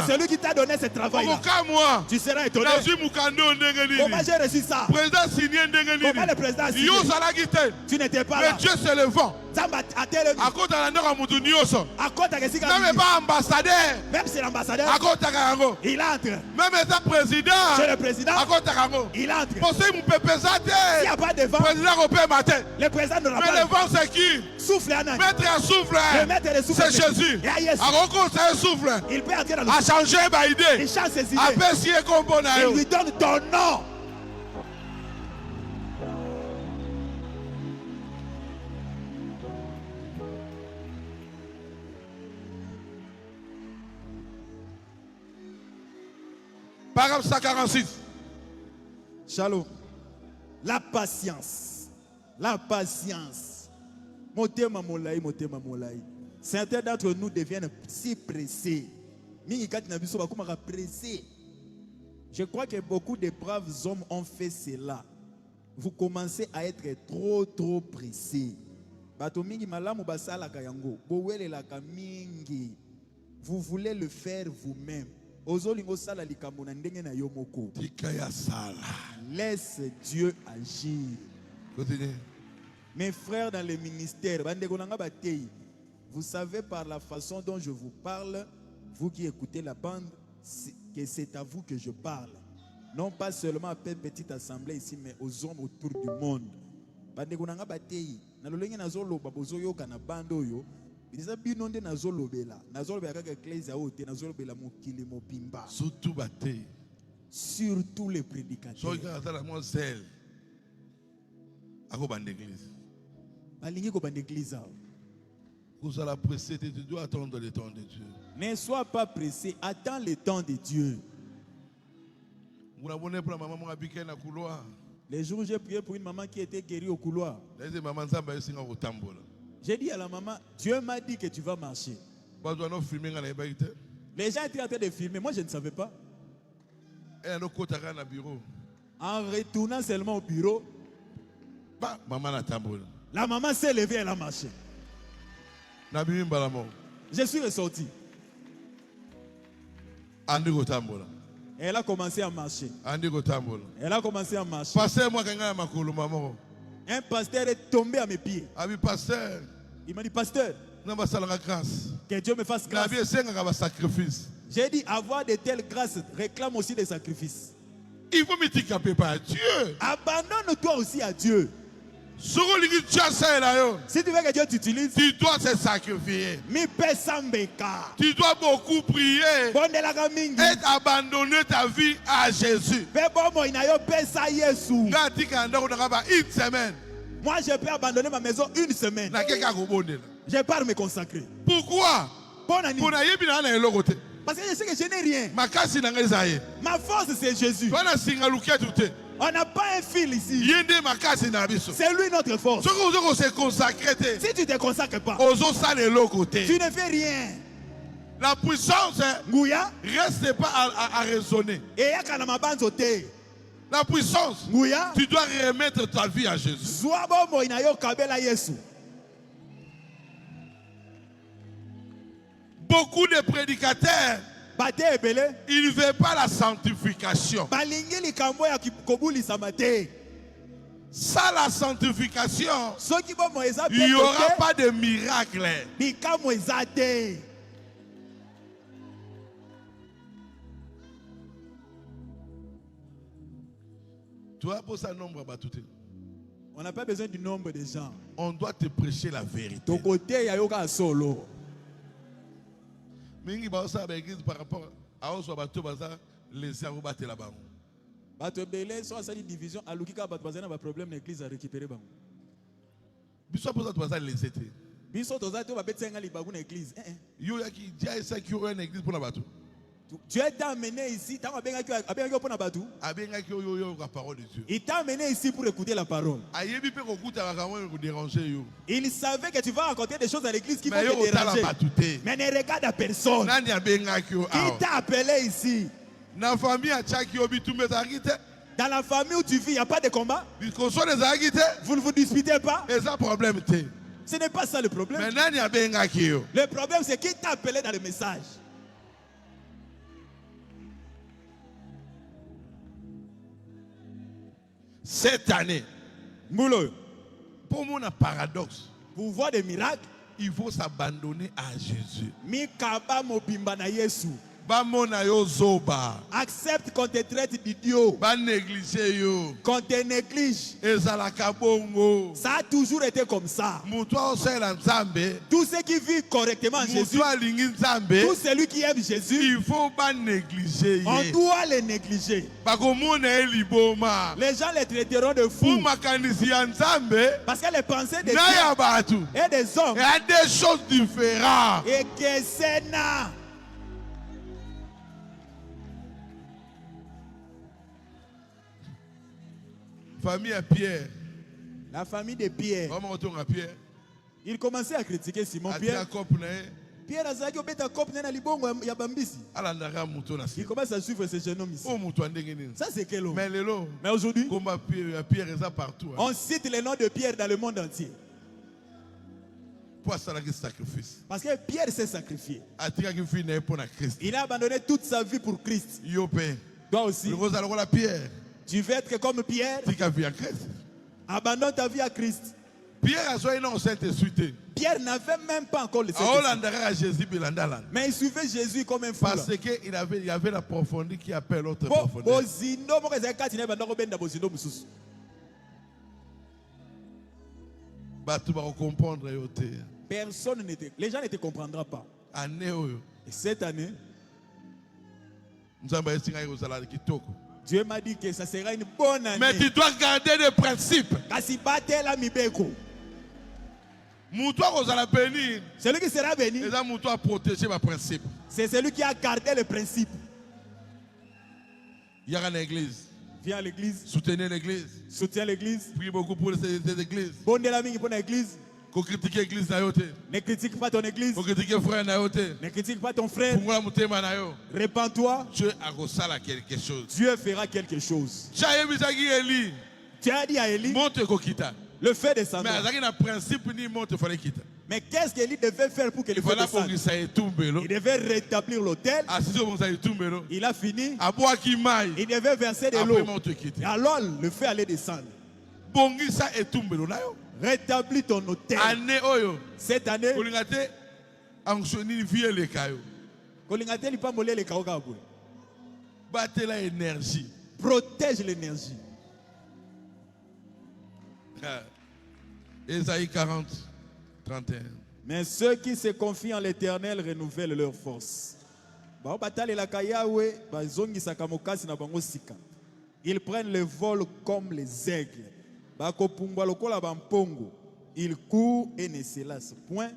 celui qui t'a donné ce travail, tu seras étonné. Comment j'ai reçu ça? Comment le président a signé? Tu n'étais pas là. Mais Dieu c'est le vent. Même pas ambassadeur. Même c'est l'ambassadeur. Il entre. Même étant président. C'est le président. Il entre. S'il n'y a pas de vent, le président ne l'a pas. Mais le vent c'est qui? Souffle. Mettre un souffle. C'est Jésus. Il peut entrer dans le souffle. A changé ma idée. Il change ses idées. Il lui donne ton nom. Paragraphe 146. Shalom. La patience. La patience. Motema molai. Certains d'entre nous deviennent si pressés. Je crois que beaucoup de braves hommes ont fait cela. Vous commencez à être trop pressés. Vous voulez le faire vous-même. Laisse Dieu agir. Mes frères dans le ministère, vous savez par la façon dont je vous parle, vous qui écoutez la bande, que c'est à vous que je parle. Non pas seulement à cette petite assemblée ici, mais aux hommes autour du monde. Surtout les prédicateurs. Vous allez presser, tu dois attendre le temps de Dieu. Ne sois pas pressé, attends le temps de Dieu. Les jours où j'ai prié pour une maman qui était guérie au couloir, j'ai dit à la maman, Dieu m'a dit que tu vas marcher. Les gens étaient en train de filmer, moi je ne savais pas. En retournant seulement au bureau, la maman s'est levée, elle a marché. Je suis ressorti. Elle a commencé à marcher. Elle a commencé à marcher. Un pasteur est tombé à mes pieds. Il m'a dit, pasteur, que Dieu me fasse grâce. J'ai dit, avoir de telles grâces réclame aussi des sacrifices. Il faut m'étiqueter par Dieu. Abandonne-toi aussi à Dieu. Si tu veux que Dieu t'utilise, tu dois te sacrifier. Tu dois beaucoup prier et abandonner ta vie à Jésus. Une semaine. Moi, je peux abandonner ma maison une semaine. Je pars me consacrer. Pourquoi? Parce que je sais que je n'ai rien. Ma force, c'est Jésus. On n'a pas un fil ici. C'est lui notre force. Si tu ne te consacres pas, tu ne fais rien. La puissance reste pas à raisonner. La puissance, tu dois remettre ta vie à Jésus. Beaucoup de prédicateurs, ils ne veulent pas la sanctification. Sans la sanctification, il n'y aura pas de miracle. On n'a pas besoin du nombre de gens. On doit te prêcher la vérité. Par rapport à les là-bas. Division à l'ukika ba problème l'église à récupérer ba. Biso pour ça les étés. Biso toza to ba betsenga libabu na église. Yo ya ki dia esa ki o na église pour na batu. Tu es amené ici, tu as la parole de Dieu. Il t'a amené ici pour écouter la parole. Il savait que tu vas raconter des choses à l'église qui vont te déranger. Mais ne regarde à personne. Qui t'a appelé ici? Dans la famille où tu vis, il n'y a pas de combat. Vous ne vous disputez pas. Ce n'est pas ça le problème. Le problème, c'est qui t'a appelé dans le message. Cette année, pour mon paradoxe, pour voir des miracles, il faut s'abandonner à Jésus. Accepte qu'on te traite d'idiot. Qu'on te néglige. Ça a toujours été comme ça. Tous ceux qui vivent correctement Jésus, tout celui qui aime Jésus, il faut pas négliger. On doit les négliger. Les gens les traiteront de fous. Parce que les pensées des dieux et des hommes, il y a des choses différentes. Et que c'est là. Famille à Pierre. La famille de Pierre. Il commençait à critiquer Simon Pierre. Pierre Azaki obeta cop na libongo ya bambisi. Il commence à suivre ce jeune homme ici. Ça c'est quel homme? Mais aujourd'hui, on cite le nom de Pierre dans le monde entier. Parce que Pierre s'est sacrifié. Il a abandonné toute sa vie pour Christ. Toi aussi. Tu veux être comme Pierre? Abandonne ta vie à Christ. Pierre n'avait même pas encore le Saint-Esprit. Mais il suivait Jésus comme un fou. Parce qu'il avait la profondeur qui appelle l'autre profondeur. Personne n'était. Les gens ne te comprendront pas. Et cette année, Dieu m'a dit que ça sera une bonne année. Mais tu dois garder les principes. Celui qui sera béni, c'est celui qui a gardé les principes. Viens à l'église. Viens à l'église. Soutenez l'église. Soutiens l'église. Prie beaucoup pour cette église. Bonne de la vie pour l'église. Ne critique pas ton église. Ne critique pas ton frère. Répands-toi. Dieu a quelque chose. Dieu fera quelque chose. Tu as dit à Élie, monte le fait descendre. Mais il y a un principe ni monte, il faut quitter. Mais qu'est-ce qu'il devait faire pour que le feu descende? Il devait rétablir l'autel. Il a fini. Il devait verser de l'eau. Alors le feu allait descendre. Rétablis ton autel. Cette année, protège l'énergie. Ésaïe 40, 31. Mais ceux qui se confient en l'Éternel renouvellent leur force. Ils prennent le vol comme les aigles. Ils courent et ne se lassent point.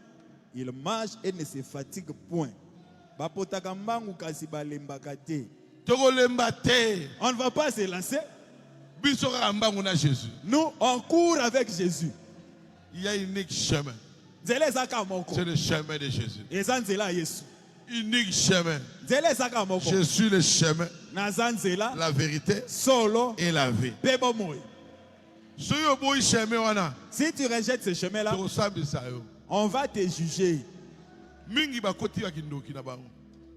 Ils marchent et ne se fatiguent point. On ne va pas se lasser. Nous, on court avec Jésus. Il y a un unique chemin. C'est le chemin de Jésus. Unique chemin. Je suis le chemin, la vérité et la vie. Si tu rejettes ce chemin-là, on va te juger.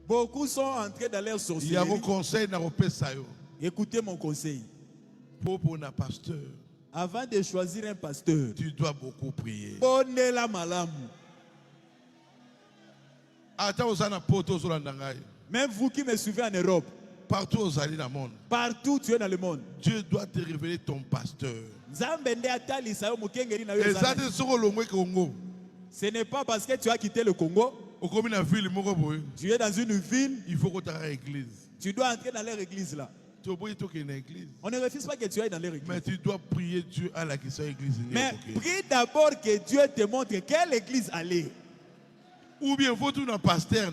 Beaucoup sont entrés dans leur sorcellerie. Écoutez mon conseil. Avant de choisir un pasteur, tu dois beaucoup prier. Même vous qui me suivez en Europe, partout tu es dans le monde, Dieu doit te révéler ton pasteur. Ce n'est pas parce que tu as quitté le Congo, tu es dans une ville, il faut que tu ailles à l'église. Tu dois entrer dans leur église là. On ne refuse pas que tu ailles dans leur église. Mais tu dois prier Dieu à la question église. Mais prie d'abord que Dieu te montre quelle église aller. Ou bien faut tout un pasteur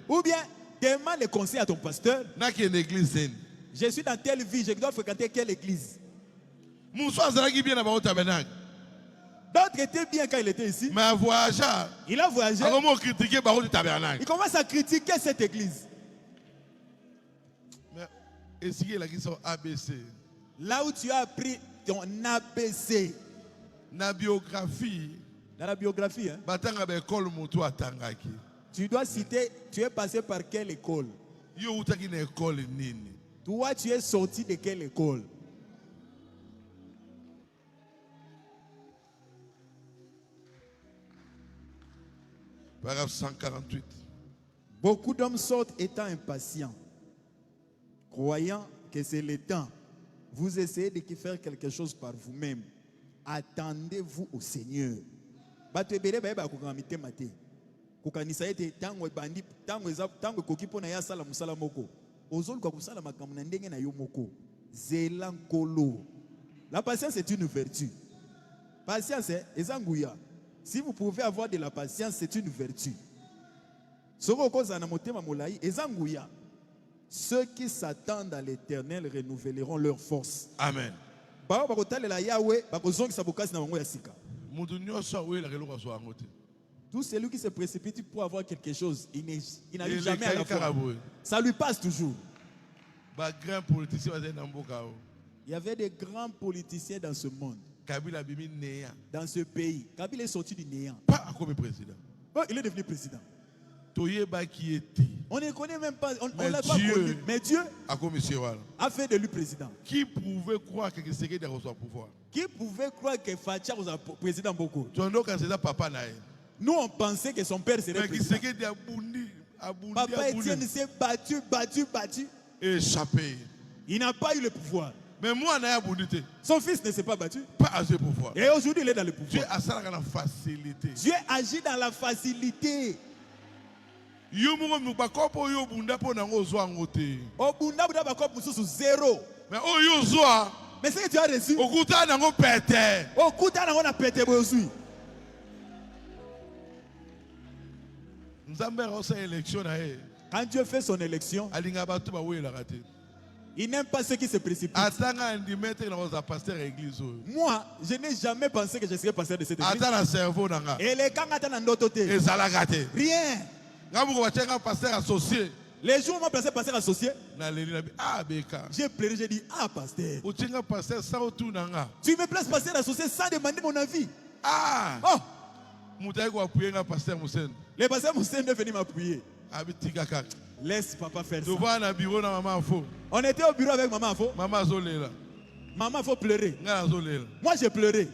ou bien demande le conseil à ton pasteur. Je suis dans telle ville, je dois fréquenter quelle église. D'autres étaient bien quand il était ici. Mais il a voyagé. Il commence à critiquer cette église. ABC. Là où tu as appris ton ABC. Na biographie. Dans la biographie, hein? Tu dois citer, tu es passé par quelle école? Toi, tu es sorti de quelle école? Paragraphe 148. Beaucoup d'hommes sortent étant impatients, croyant que c'est le temps. Vous essayez de faire quelque chose par vous-même. Attendez-vous au Seigneur. La patience est une vertu. Patience, si vous pouvez avoir de la patience, c'est une vertu. Ceux qui s'attendent à l'Éternel renouvelleront leur force. Amen. Tout celui qui se précipite pour avoir quelque chose, il n'arrive jamais à la fois. Ça lui passe toujours. Il y avait des grands politiciens dans ce monde. Dans ce pays. Kabila est sorti du néant. Pas comme président. Oh, il est devenu président. On ne connaît même pas, on ne l'a pas connu. Mais Dieu a fait de lui président. Qui pouvait croire que Tshisekedi reçoit pouvoir? Qui pouvait croire que Facha was président beaucoup? Nous on pensait que son père serait président. Papa Etienne s'est battu. Échappé. Il n'a pas eu le pouvoir. Mais moi, son fils ne s'est pas battu. Pas assez pouvoir. Et aujourd'hui, il est dans le pouvoir. Dieu agit dans la facilité. Dieu agit dans la facilité. Zéro. Mais ce que tu as reçu, quand Dieu fait son élection, il n'aime pas ceux qui se précipitent. Moi, je n'ai jamais pensé que je serais pasteur de cette église. Et les rien. Les jours où on m'a placé pasteur associé, j'ai pleuré, j'ai dit, ah pasteur, tu me places pasteur associé sans demander mon avis. Ah. Oh. Le pasteur Moussen est venu m'appuyer. Laisse papa faire ça. On était au bureau avec maman Afo. Maman Afo pleurer. Moi j'ai pleuré.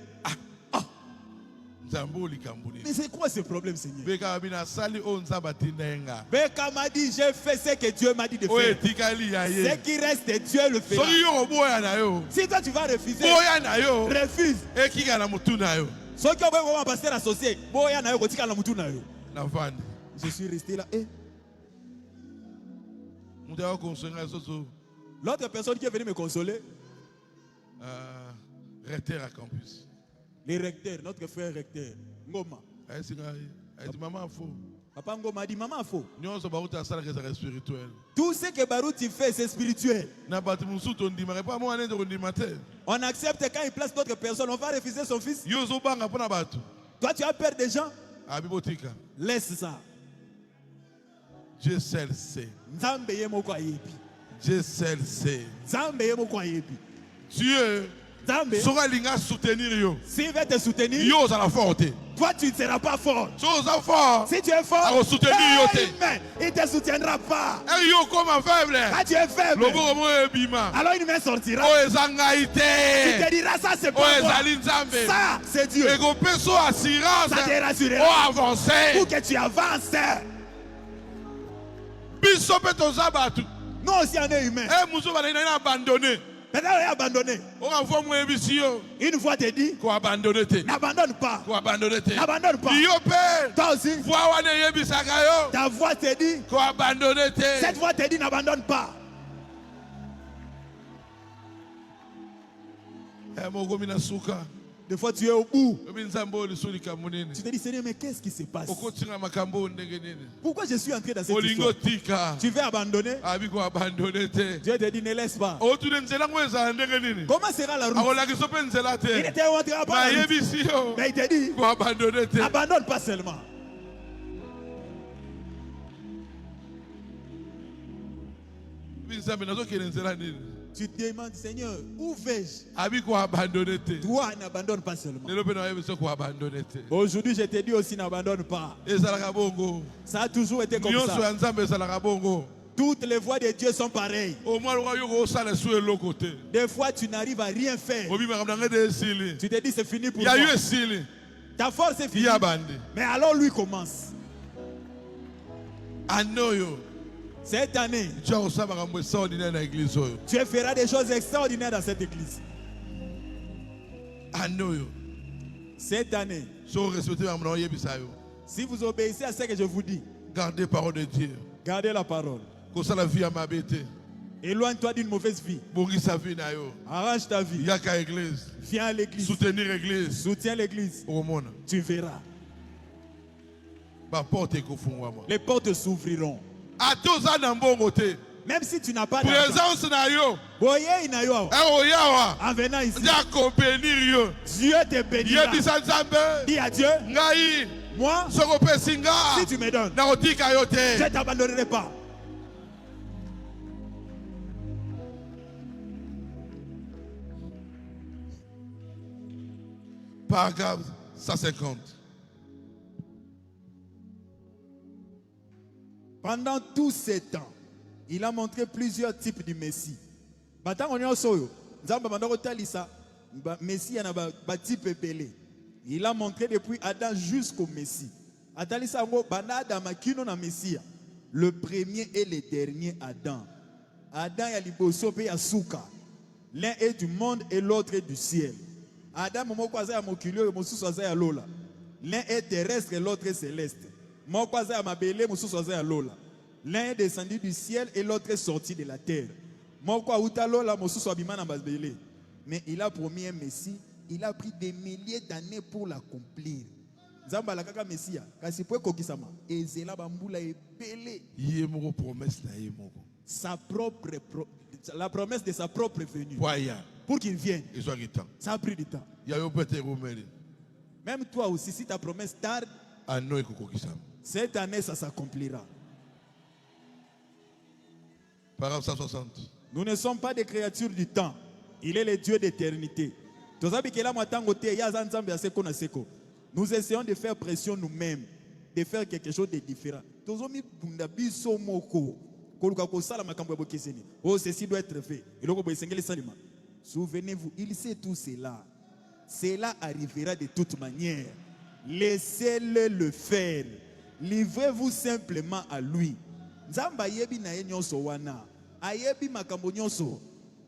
Mais c'est quoi ce problème, Seigneur? Beka m'a dit, j'ai fait ce que Dieu m'a dit de faire. Ce qui reste, Dieu le fera. Si toi tu vas refuser, refuse. Je suis resté là. L'autre personne qui est venue me consoler, recteur à campus. Les recteurs, notre frère recteur, Ngoma. Papa Ngoma dit, maman faux. Tout ce que Barouti fait, c'est spirituel. On accepte quand il place d'autres personnes, on va refuser son fils. Toi, tu as peur des gens. Laisse ça. Dieu seul sait. Dieu seul sait. Dieu s'il veut te soutenir, toi tu ne seras pas fort. Si tu es fort, il ne te soutiendra pas. Quand tu es faible, alors une main sortira. Tu te diras, ça c'est pas moi. Ça c'est Dieu. Ça te rassurera pour que tu avances. Nous aussi on est humains. Maintenant, il est abandonné. Une voix te dit, n'abandonne pas. N'abandonne pas. Toi aussi, ta voix te dit, cette voix te dit, n'abandonne pas. Des fois, tu es au bout. Tu te dis, Seigneur, mais qu'est-ce qui se passe? Pourquoi je suis entré dans cette histoire? Tu veux abandonner? Dieu te dit, ne laisse pas. Comment sera la route? Il ne te montrera pas la route. Mais il te dit, n'abandonne pas seulement. Tu te demandes, Seigneur, où vais-je? Toi, n'abandonne pas seulement. Aujourd'hui, je te dis aussi, n'abandonne pas. Ça a toujours été comme ça. Toutes les voies de Dieu sont pareilles. Des fois, tu n'arrives à rien faire. Tu te dis, c'est fini pour toi. Ta force est finie. Mais alors, lui commence. Cette année, tu feras des choses extraordinaires dans cette église. Cette année, si vous obéissez à ce que je vous dis, gardez la parole de Dieu. Gardez la parole. Éloigne-toi d'une mauvaise vie. Arrange ta vie. Viens à l'église. Soutenir l'église. Soutiens l'église. Tu verras. Les portes s'ouvriront. Même si tu n'as pas d'argent, en venant ici, Dieu te bénira. Dis à Dieu, moi, si tu me donnes, je ne t'abandonnerai pas. Paragraphe 150. Pendant tous ces temps, il a montré plusieurs types de Messie. Il a montré depuis Adam jusqu'au Messie. Le premier et le dernier Adam. Adam est liboso pe asuka. L'un est du monde et l'autre est du ciel. Adam l'un est terrestre et l'autre est céleste. L'un est descendu du ciel et l'autre est sorti de la terre. Mais il a promis un Messie. Il a pris des milliers d'années pour l'accomplir. La promesse de sa propre venue. Pour qu'il vienne. Ça a pris du temps. Même toi aussi, si ta promesse tarde, cette année, ça s'accomplira. Paragraphe 160. Nous ne sommes pas des créatures du temps. Il est le Dieu d'éternité. Nous Nous essayons de faire pression nous-mêmes, de faire quelque chose de différent. Oh, ceci doit être fait. Souvenez-vous, il sait tout cela. Cela arrivera de toute manière. Laissez-le le faire. Livrez-vous simplement à lui. Nzamba yebi na nyonso wana. Ayebi makambo nyonso.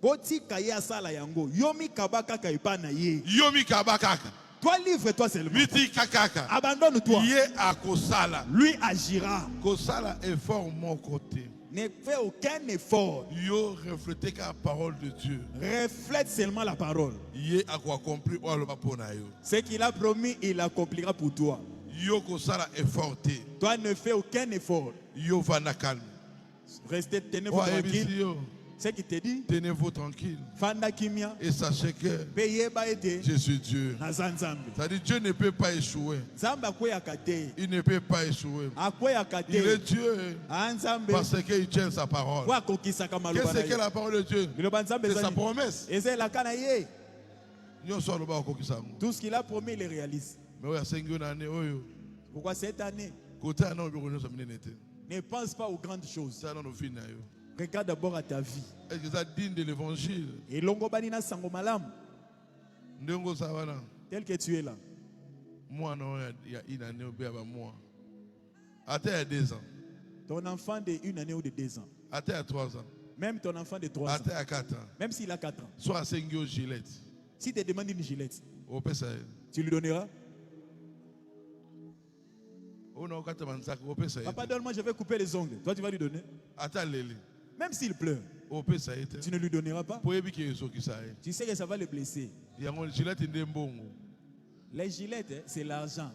Boti kaya sala yango. Yomi kabaka kaipa na ye. Yomi kabaka. Toi livre-toi seulement. Miti kakaka. Abandonne-toi. Ye a kosala. Lui agira. Kosala effort mon côté. Ne fais aucun effort. Yo reflétez la parole de Dieu. Reflète seulement la parole. Ye a accompli o lo bapona yo. Ce qu'il a promis, il l'accomplira pour toi. Yo kosala effort. Toi ne fais aucun effort. Yo va na calme. Restez, tenez-vous tranquille. Ce qui te dit, tenez-vous tranquille. Et sachez que je suis Dieu. C'est-à-dire Dieu ne peut pas échouer. Il ne peut pas échouer. Il est Dieu parce qu'il tient sa parole. Qu'est-ce que la parole de Dieu? C'est sa promesse. Tout ce qu'il a promis, il le réalise. Pourquoi cette année? Ne pense pas aux grandes choses. Regarde d'abord à ta vie. Est-ce que ça digne de l'évangile? Et longobanina sango malam. Tel que tu es là. Moi, non, il y a une année ou bien moi. Attends, il y a 2 ans. Ton enfant de 1 année ou de 2 ans. Attends, il y a 3 ans. Même ton enfant de 3 ans. Attends, il y a 4 ans. Même s'il a 4 ans. Soit à 5 gilets. Si tu demandes une gilette, tu lui donneras? Papa, donne-moi, je vais couper les ongles. Toi, tu vas lui donner? Attends, Léli. Même s'il pleure, tu ne lui donneras pas. Tu sais que ça va le blesser. Les gilettes, c'est l'argent.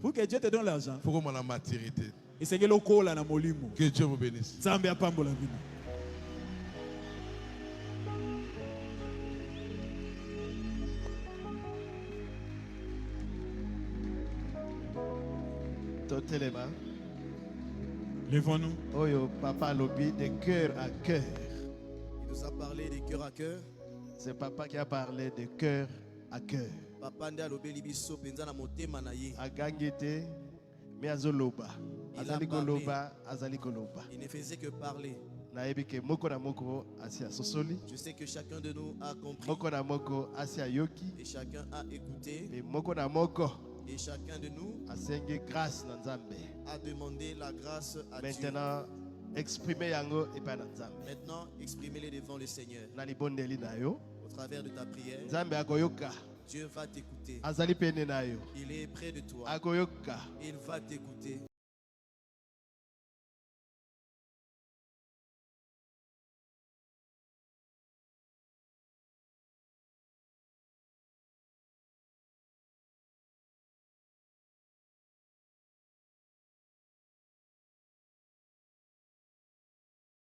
Pour que Dieu te donne l'argent, et c'est que que Dieu vous bénisse. Lèvons-nous. Oyo, papa lobby de cœur à cœur. Il nous a parlé de cœur à cœur. C'est papa qui a parlé de cœur à cœur. Papa nda lobby libiso penza na motema na ye. Agangete mais azoloba. Azali koloba, azali koloba. Il ne faisait que parler. Naebike moko na moko asia sosoli. Je sais que chacun de nous a compris. Moko na moko asia yoki. Et chacun a écouté. Et moko na moko. Et chacun de nous a demandé la grâce à Maintenant, Dieu. Maintenant, exprimez-les devant le Seigneur. Au travers de ta prière, Dieu va t'écouter. Il est près de toi. Il va t'écouter.